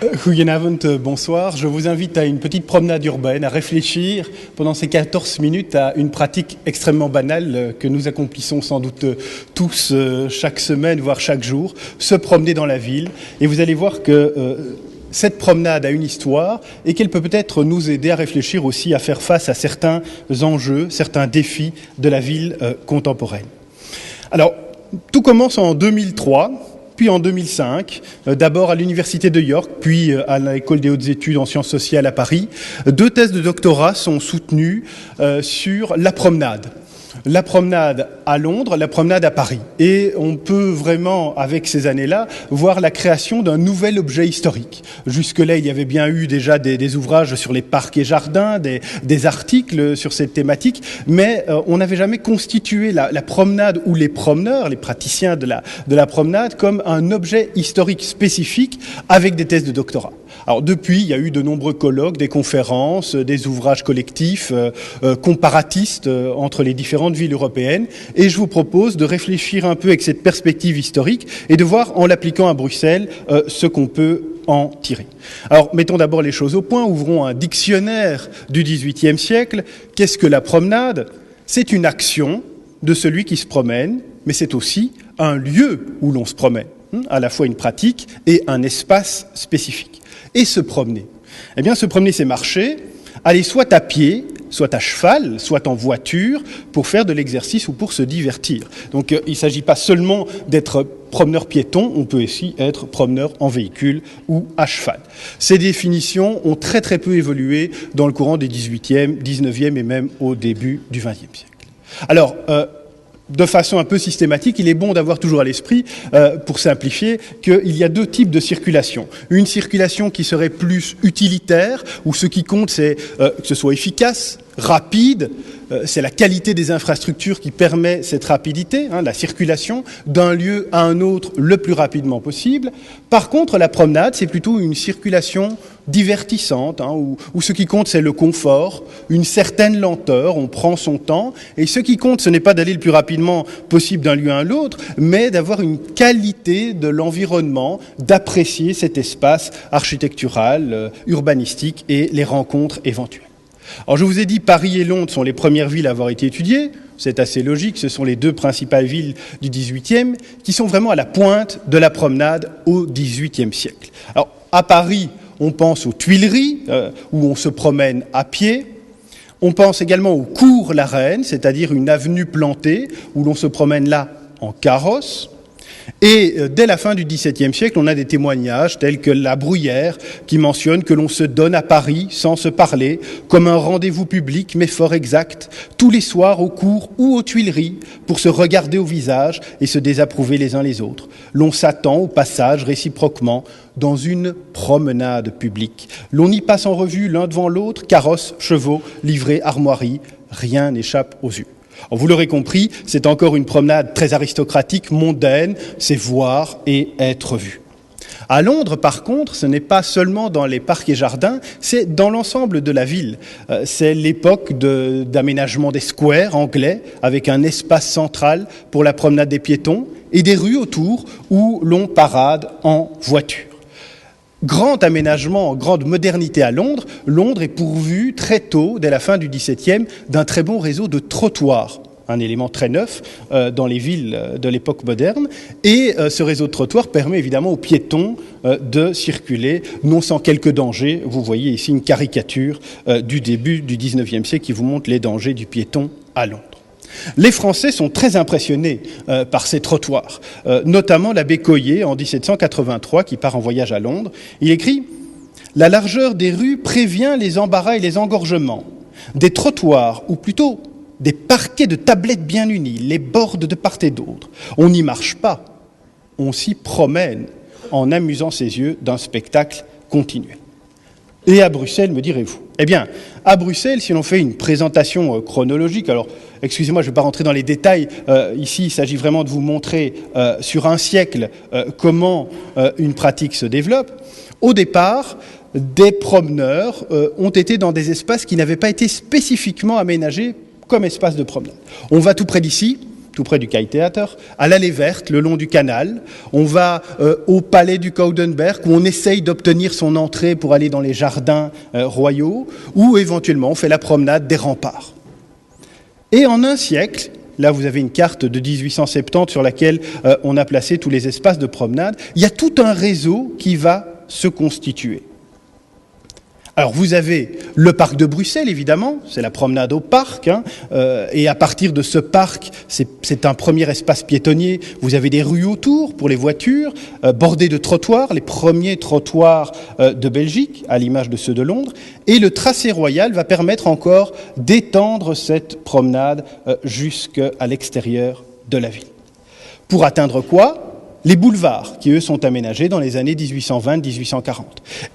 Goedenavond, bonsoir. Je vous invite à une petite promenade urbaine, à réfléchir pendant ces 14 minutes à une pratique extrêmement banale que nous accomplissons sans doute tous chaque semaine, voire chaque jour, se promener dans la ville. Et vous allez voir que cette promenade a une histoire et qu'elle peut peut-être nous aider à réfléchir aussi à faire face à certains enjeux, certains défis de la ville contemporaine. Alors, tout commence en 2003. Puis en 2005, d'abord à l'Université de York, puis à l'École des hautes études en sciences sociales à Paris, 2 thèses de doctorat sont soutenues sur la promenade. La promenade à Londres, la promenade à Paris. Et on peut vraiment, avec ces années-là, voir la création d'un nouvel objet historique. Jusque-là, il y avait bien eu déjà des ouvrages sur les parcs et jardins, des articles sur cette thématique, mais on n'avait jamais constitué la promenade ou les promeneurs, les praticiens de la promenade, comme un objet historique spécifique avec des thèses de doctorat. Alors depuis, il y a eu de nombreux colloques, des conférences, des ouvrages collectifs, comparatistes entre les différentes villes européennes, et je vous propose de réfléchir un peu avec cette perspective historique et de voir, en l'appliquant à Bruxelles, ce qu'on peut en tirer. Alors, mettons d'abord les choses au point, ouvrons un dictionnaire du XVIIIe siècle. Qu'est-ce que la promenade ? C'est une action de celui qui se promène, mais c'est aussi un lieu où l'on se promène, à la fois une pratique et un espace spécifique. Et se promener. Eh bien, se promener, c'est marcher, aller soit à pied, soit à cheval, soit en voiture, pour faire de l'exercice ou pour se divertir. Donc, il ne s'agit pas seulement d'être promeneur piéton, on peut aussi être promeneur en véhicule ou à cheval. Ces définitions ont très très peu évolué dans le courant des 18e, 19e et même au début du 20e siècle. Alors, de façon un peu systématique, il est bon d'avoir toujours à l'esprit, pour simplifier, qu'il y a 2 types de circulation. Une circulation qui serait plus utilitaire, où ce qui compte, c'est que ce soit efficace, rapide, c'est la qualité des infrastructures qui permet cette rapidité, la circulation d'un lieu à un autre le plus rapidement possible. Par contre, la promenade, c'est plutôt une circulation divertissante, où ce qui compte, c'est le confort, une certaine lenteur, on prend son temps, et ce qui compte, ce n'est pas d'aller le plus rapidement possible d'un lieu à l'autre, mais d'avoir une qualité de l'environnement, d'apprécier cet espace architectural, urbanistique et les rencontres éventuelles. Alors je vous ai dit, Paris et Londres sont les premières villes à avoir été étudiées, c'est assez logique, ce sont les 2 principales villes du XVIIIe qui sont vraiment à la pointe de la promenade au XVIIIe siècle. Alors à Paris, on pense aux Tuileries, où on se promène à pied. On pense également au Cours la Reine, c'est-à-dire une avenue plantée, où l'on se promène là en carrosse. Et dès la fin du XVIIe siècle, on a des témoignages tels que La Bruyère, qui mentionne que l'on se donne à Paris sans se parler, comme un rendez-vous public, mais fort exact, tous les soirs au Cours ou aux Tuileries, pour se regarder au visage et se désapprouver les uns les autres. L'on s'attend au passage réciproquement dans une promenade publique. L'on y passe en revue l'un devant l'autre, carrosses, chevaux, livrées, armoiries, rien n'échappe aux yeux. Alors, vous l'aurez compris, c'est encore une promenade très aristocratique, mondaine, c'est voir et être vu. À Londres, par contre, ce n'est pas seulement dans les parcs et jardins, c'est dans l'ensemble de la ville. C'est l'époque d'aménagement des squares anglais, avec un espace central pour la promenade des piétons et des rues autour où l'on parade en voiture. Grand aménagement, grande modernité à Londres, Londres est pourvue très tôt, dès la fin du XVIIe, d'un très bon réseau de trottoirs, un élément très neuf dans les villes de l'époque moderne. Et ce réseau de trottoirs permet évidemment aux piétons de circuler, non sans quelques dangers. Vous voyez ici une caricature du début du XIXe siècle qui vous montre les dangers du piéton à Londres. Les Français sont très impressionnés par ces trottoirs, notamment l'abbé Coyer en 1783 qui part en voyage à Londres. Il écrit « La largeur des rues prévient les embarras et les engorgements. Des trottoirs, ou plutôt des parquets de tablettes bien unis, les bordent de part et d'autre. On n'y marche pas, on s'y promène en amusant ses yeux d'un spectacle continuel. » Et à Bruxelles, me direz-vous? Eh bien, à Bruxelles, si l'on fait une présentation chronologique, alors, excusez-moi, je ne vais pas rentrer dans les détails, ici, il s'agit vraiment de vous montrer sur un siècle comment une pratique se développe. Au départ, des promeneurs ont été dans des espaces qui n'avaient pas été spécifiquement aménagés comme espace de promenade. On va tout près d'ici, tout près du Kai Theater, à l'allée verte, le long du canal. On va au palais du Coudenberg, où on essaye d'obtenir son entrée pour aller dans les jardins royaux, ou éventuellement on fait la promenade des remparts. Et en un siècle, là vous avez une carte de 1870 sur laquelle on a placé tous les espaces de promenade, il y a tout un réseau qui va se constituer. Alors vous avez le parc de Bruxelles, évidemment, c'est la promenade au parc, et à partir de ce parc, c'est un premier espace piétonnier. Vous avez des rues autour pour les voitures, bordées de trottoirs, les premiers trottoirs de Belgique, à l'image de ceux de Londres, et le tracé royal va permettre encore d'étendre cette promenade jusqu'à l'extérieur de la ville. Pour atteindre quoi ? Les boulevards, qui eux sont aménagés dans les années 1820-1840.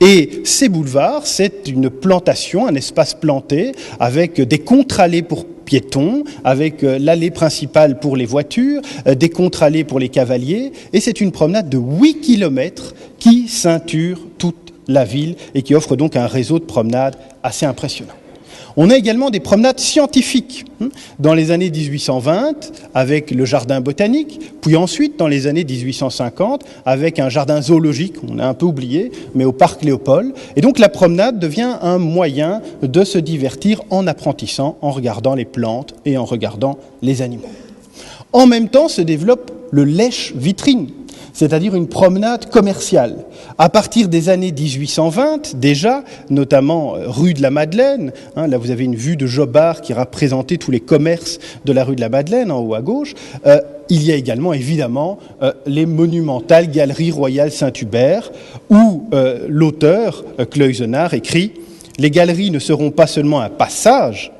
Et ces boulevards, c'est une plantation, un espace planté, avec des contre-allées pour piétons, avec l'allée principale pour les voitures, des contre-allées pour les cavaliers, et c'est une promenade de 8 km qui ceinture toute la ville et qui offre donc un réseau de promenades assez impressionnant. On a également des promenades scientifiques dans les années 1820 avec le jardin botanique, puis ensuite dans les années 1850 avec un jardin zoologique, on a un peu oublié, mais au parc Léopold. Et donc la promenade devient un moyen de se divertir en apprentissant, en regardant les plantes et en regardant les animaux. En même temps se développe le lèche-vitrine, c'est-à-dire une promenade commerciale. À partir des années 1820, déjà, notamment rue de la Madeleine, là vous avez une vue de Jobard qui représentait tous les commerces de la rue de la Madeleine, en haut à gauche, il y a également, évidemment, les monumentales Galeries Royales Saint-Hubert, où l'auteur, Cloysenard, écrit « Les galeries ne seront pas seulement un passage,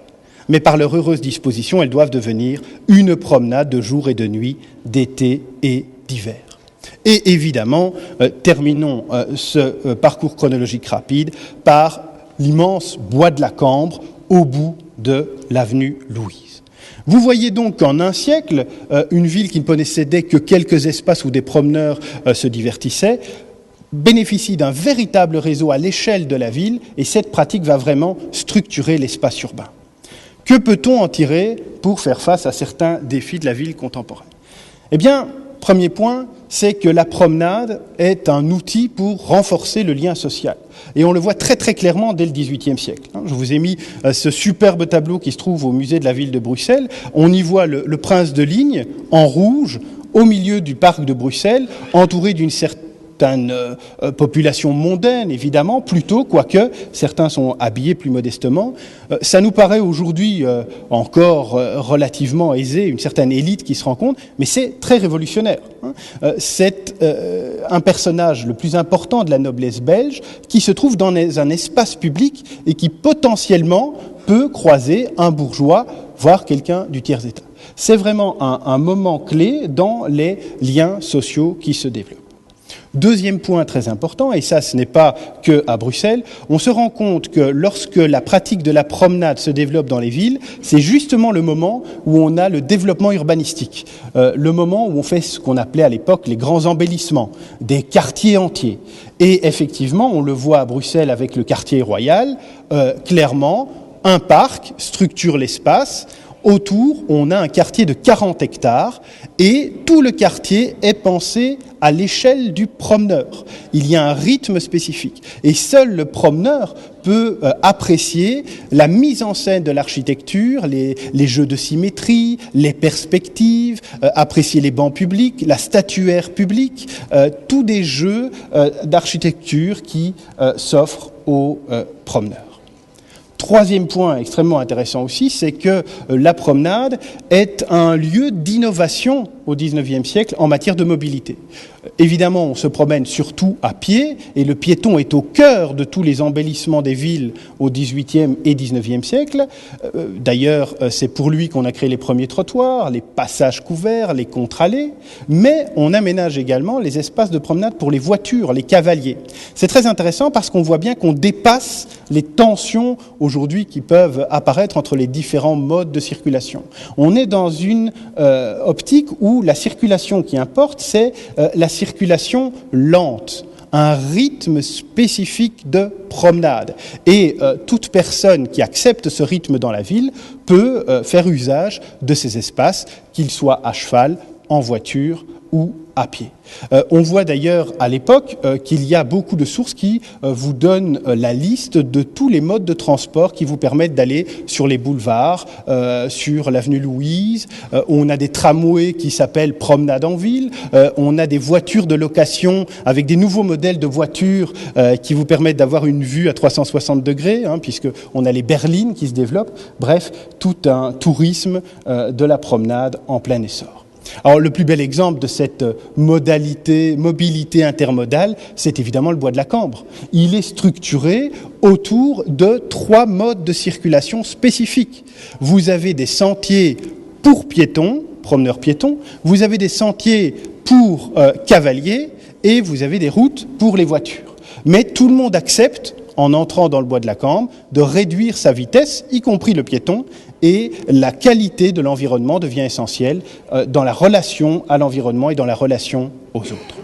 mais par leur heureuse disposition, elles doivent devenir une promenade de jour et de nuit, d'été et d'hiver. » Et évidemment, terminons ce parcours chronologique rapide par l'immense bois de la Cambre au bout de l'avenue Louise. Vous voyez donc qu'en un siècle, une ville qui ne possédait que quelques espaces où des promeneurs se divertissaient, bénéficie d'un véritable réseau à l'échelle de la ville, et cette pratique va vraiment structurer l'espace urbain. Que peut-on en tirer pour faire face à certains défis de la ville contemporaine ? Eh bien, premier point, c'est que la promenade est un outil pour renforcer le lien social. Et on le voit très très clairement dès le XVIIIe siècle. Je vous ai mis ce superbe tableau qui se trouve au musée de la ville de Bruxelles. On y voit le prince de Ligne en rouge au milieu du parc de Bruxelles, entouré d'une certaine population mondaine, évidemment, plutôt, quoique certains sont habillés plus modestement. Ça nous paraît aujourd'hui encore relativement aisé, une certaine élite qui se rencontre, mais c'est très révolutionnaire. C'est un personnage le plus important de la noblesse belge qui se trouve dans un espace public et qui potentiellement peut croiser un bourgeois, voire quelqu'un du tiers-état. C'est vraiment un moment clé dans les liens sociaux qui se développent. Deuxième point très important, et ça ce n'est pas qu'à Bruxelles, on se rend compte que lorsque la pratique de la promenade se développe dans les villes, c'est justement le moment où on a le développement urbanistique, le moment où on fait ce qu'on appelait à l'époque les grands embellissements, des quartiers entiers. Et effectivement, on le voit à Bruxelles avec le quartier royal, clairement, un parc structure l'espace. Autour, on a un quartier de 40 hectares et tout le quartier est pensé à l'échelle du promeneur. Il y a un rythme spécifique et seul le promeneur peut apprécier la mise en scène de l'architecture, les jeux de symétrie, les perspectives, apprécier les bancs publics, la statuaire publique, tous des jeux d'architecture qui s'offrent aux promeneurs. Troisième point extrêmement intéressant aussi, c'est que la promenade est un lieu d'innovation au XIXe siècle en matière de mobilité. Évidemment, on se promène surtout à pied et le piéton est au cœur de tous les embellissements des villes au XVIIIe et XIXe siècle. D'ailleurs, c'est pour lui qu'on a créé les premiers trottoirs, les passages couverts, les contre-allées, mais on aménage également les espaces de promenade pour les voitures, les cavaliers. C'est très intéressant parce qu'on voit bien qu'on dépasse les tensions aujourd'hui qui peuvent apparaître entre les différents modes de circulation. On est dans une optique où la circulation qui importe, c'est la circulation lente, un rythme spécifique de promenade. Et toute personne qui accepte ce rythme dans la ville peut faire usage de ces espaces, qu'ils soient à cheval, en voiture ou à pied. On voit d'ailleurs à l'époque qu'il y a beaucoup de sources qui vous donnent la liste de tous les modes de transport qui vous permettent d'aller sur les boulevards, sur l'avenue Louise. On a des tramways qui s'appellent promenades en ville. On a des voitures de location avec des nouveaux modèles de voitures qui vous permettent d'avoir une vue à 360 degrés, puisqu'on a les berlines qui se développent. Bref, tout un tourisme de la promenade en plein essor. Alors, le plus bel exemple de cette mobilité intermodale, c'est évidemment le bois de la Cambre. Il est structuré autour de 3 modes de circulation spécifiques. Vous avez des sentiers pour piétons, promeneurs piétons, vous avez des sentiers pour cavaliers et vous avez des routes pour les voitures. Mais tout le monde accepte, en entrant dans le bois de la Cambre, de réduire sa vitesse, y compris le piéton, et la qualité de l'environnement devient essentielle dans la relation à l'environnement et dans la relation aux autres.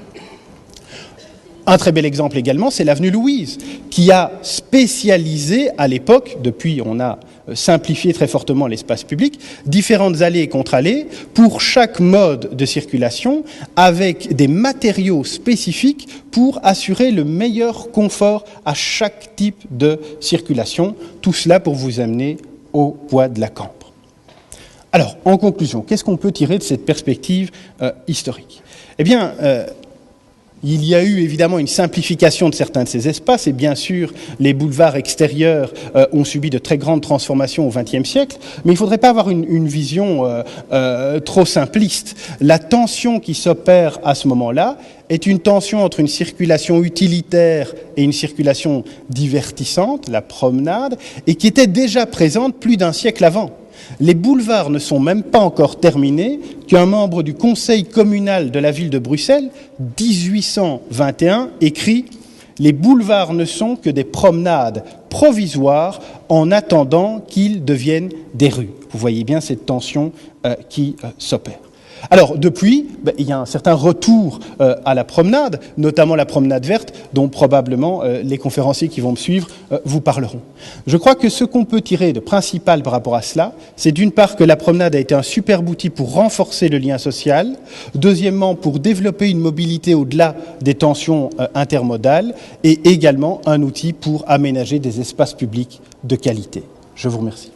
Un très bel exemple également, c'est l'avenue Louise, qui a spécialisé à l'époque, depuis on a simplifié très fortement l'espace public, différentes allées et contre-allées pour chaque mode de circulation avec des matériaux spécifiques pour assurer le meilleur confort à chaque type de circulation. Tout cela pour vous amener au bois de la Cambre. Alors, en conclusion, qu'est-ce qu'on peut tirer de cette perspective historique ? Eh bien, il y a eu évidemment une simplification de certains de ces espaces et bien sûr les boulevards extérieurs ont subi de très grandes transformations au XXe siècle, mais il ne faudrait pas avoir une vision trop simpliste. La tension qui s'opère à ce moment-là est une tension entre une circulation utilitaire et une circulation divertissante, la promenade, et qui était déjà présente plus d'un siècle avant. Les boulevards ne sont même pas encore terminés qu'un membre du conseil communal de la ville de Bruxelles, 1821, écrit « Les boulevards ne sont que des promenades provisoires en attendant qu'ils deviennent des rues ». Vous voyez bien cette tension qui s'opère. Alors, depuis, il y a un certain retour à la promenade, notamment la promenade verte, dont probablement les conférenciers qui vont me suivre vous parleront. Je crois que ce qu'on peut tirer de principal par rapport à cela, c'est d'une part que la promenade a été un superbe outil pour renforcer le lien social, deuxièmement pour développer une mobilité au-delà des tensions intermodales, et également un outil pour aménager des espaces publics de qualité. Je vous remercie.